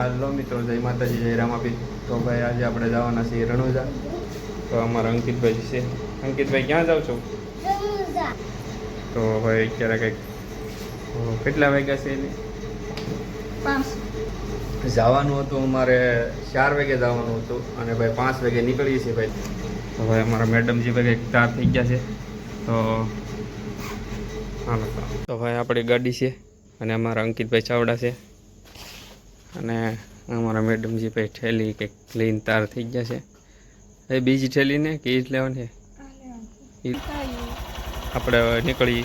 Hello मित्रों, जय माताजी, जय रामापीर। तो भाई आज આપણે જવાના છીએ રણુજા। તો અમારા અંકિતભાઈ છે। અંકિતભાઈ ક્યાં જાવ છો? રણુજા। તો ભાઈ અત્યારે કંઈક કેટલા વાગ્યા છે? 5 જવાનું હતું અમારે, 4 વાગે જવાનું હતું અને ભાઈ 5 વાગે નીકળીએ છીએ ભાઈ। તો ભાઈ અમારા મેડમજી ભાઈ કંઈક તૈયાર થઈ ગયા છે। તો હાલો, તો ભાઈ આપણી ગાડી છે અને અમારા અંકિતભાઈ ચાવડા છે અને અમારા મેડમજી ભાઈ ઠેલી કંઈક લઈને તાર થઈ ગયા છે। એ બીજી ઠેલી ને કે જ લેવાની છે? આપણે નીકળી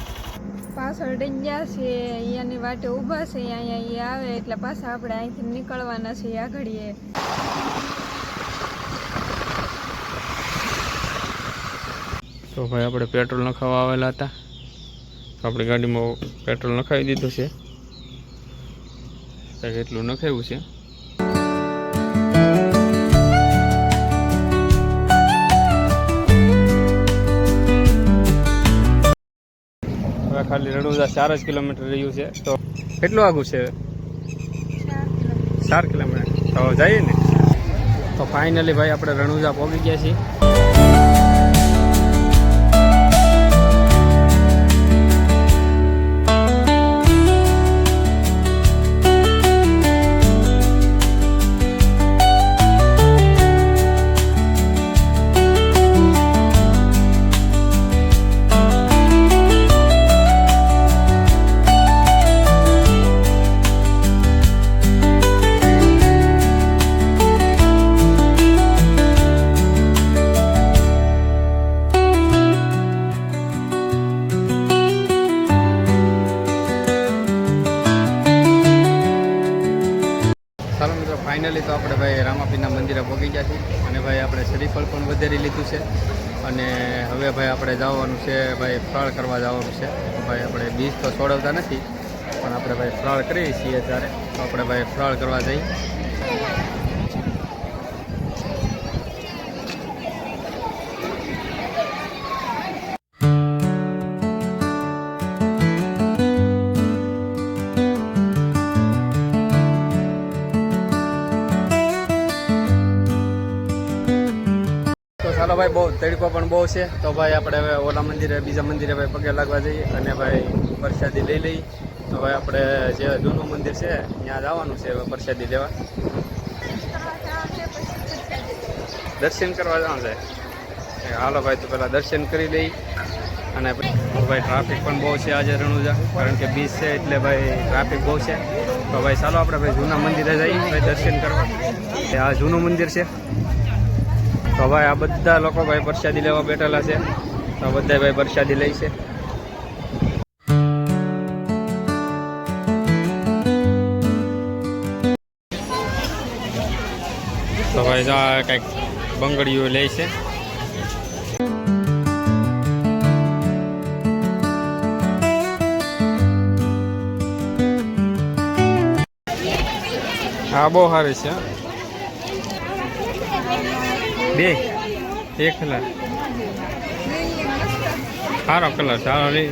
પાછળ ડઈ ગયા છે, અહીંયાની વાટે ઊભા છે, અહીંયા આવે એટલે પાછા આપણે અહીંથી નીકળવાના છે આગળીએ। તો ભાઈ આપણે પેટ્રોલ નખાવવા આવેલા હતા, આપણી ગાડીમાં પેટ્રોલ નખાવી દીધું છે, એટલું નખાવ્યું છે। હવે ખાલી રણુજા 4 જ કિલોમીટર રહ્યું છે। તો કેટલું આગું છે? 4 કિલોમીટર તો જઈએ ને। તો ફાઇનલી ભાઈ આપણે રણુજા પહોંચી ગયા છીએ। ચાલો મિત્રો, ફાઇનલી તો આપણે ભાઈ રામાપીરના મંદિરે પહોંચી ગયા છીએ અને ભાઈ આપણે શ્રીફળ પણ વધારી લીધું છે અને હવે ભાઈ આપણે જવાનું છે ભાઈ ફરાળ કરવા જવાનું છે। ભાઈ આપણે બીજ તો છોડવતા નથી પણ આપણે ભાઈ ફરાળ કરીએ છીએ ત્યારે, તો આપણે ભાઈ ફરાળ કરવા જઈએ। ચાલો ભાઈ, બહુ તડકો પણ બહુ છે, તો ભાઈ આપણે હવે ઓલા મંદિરે, બીજા મંદિરે ભાઈ પગે લાગવા જઈએ અને ભાઈ પ્રસાદી લઈ લઈ। તો ભાઈ આપણે જે જૂનું મંદિર છે ત્યાં જવાનું છે પ્રસાદી લેવા, દર્શન કરવા જવાનું છે। હાલો ભાઈ, તો પહેલાં દર્શન કરી લઈ અને ભાઈ ટ્રાફિક પણ બહુ છે આજે રણુજા, કારણ કે બીચ છે એટલે ભાઈ ટ્રાફિક બહુ છે। તો ભાઈ ચાલો આપણે ભાઈ જૂના મંદિરે જઈએ ભાઈ દર્શન કરવા। આ જૂનું મંદિર છે। તો ભાઈ આ બધા લોકો ભાઈ પ્રસાદી લેવા બેઠેલા છે, તો બધા ભાઈ પ્રસાદી લે છે। તો ભાઈ આ કંઈક બંગડીઓ લે છે। હા, બહુ સારી છે। બે એક કલર સારો કલર સારો રે।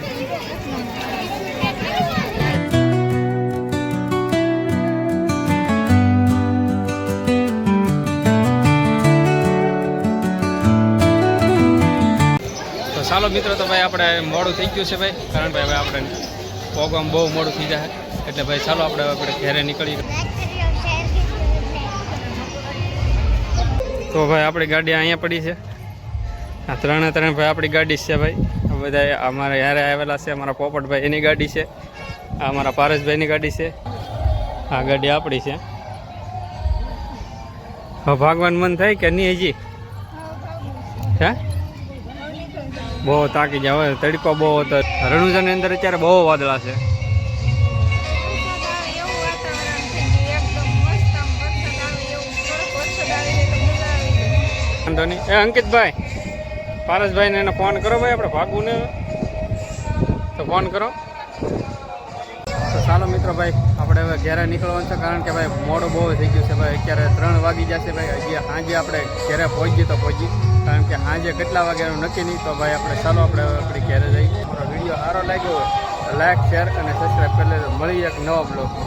તો ચાલો મિત્રો, તો ભાઈ આપણે મોડું થઈ ગયું છે ભાઈ, કારણ કે ભાઈ આપણે પ્રોગ્રામ બહુ મોડું થઈ જાય એટલે ભાઈ ચાલો આપણે ઘરે નીકળી। તો ભાઈ આપણી ગાડી અહીંયા પડી છે, આ ત્રણે ભાઈ આપણી ગાડી છે ભાઈ। બધા અમારે યારે આવેલા છે, અમારા પોપટભાઈ એની ગાડી છે, આ અમારા પારસભાઈની ગાડી છે, આ ગાડી આપણી છે। હવે ભાગવાનું મન થાય કે નહીં હજી? હે, બહુ તાકી જાય હવે, તડકો બહુ હતો રણુજાની અંદર, અત્યારે બહુ વાદળા છે। વાંધો નહીં। એ અંકિતભાઈ, પારસભાઈને એને ફોન કરો ભાઈ, આપણે ભાગવું ને તો ફોન કરો। તો ચાલો મિત્રો ભાઈ, આપણે હવે ઘેરે નીકળવાનું છે, કારણ કે ભાઈ મોડું બહુ થઈ ગયું છે ભાઈ, અત્યારે 3 વાગી જશે ભાઈ। હજી સાંજે આપણે ઘેરે પહોંચીએ તો પહોંચી, કારણ કે સાંજે કેટલા વાગ્યાનું નક્કી નહીં। તો ભાઈ આપણે ચાલો આપણે ઘેરે જઈએ। મારો વિડીયો સારો લાગ્યો હોય તો લાઈક, શેર અને સબસ્ક્રાઈબ કરી લેજો। મળીએ એક નવા બ્લોગ।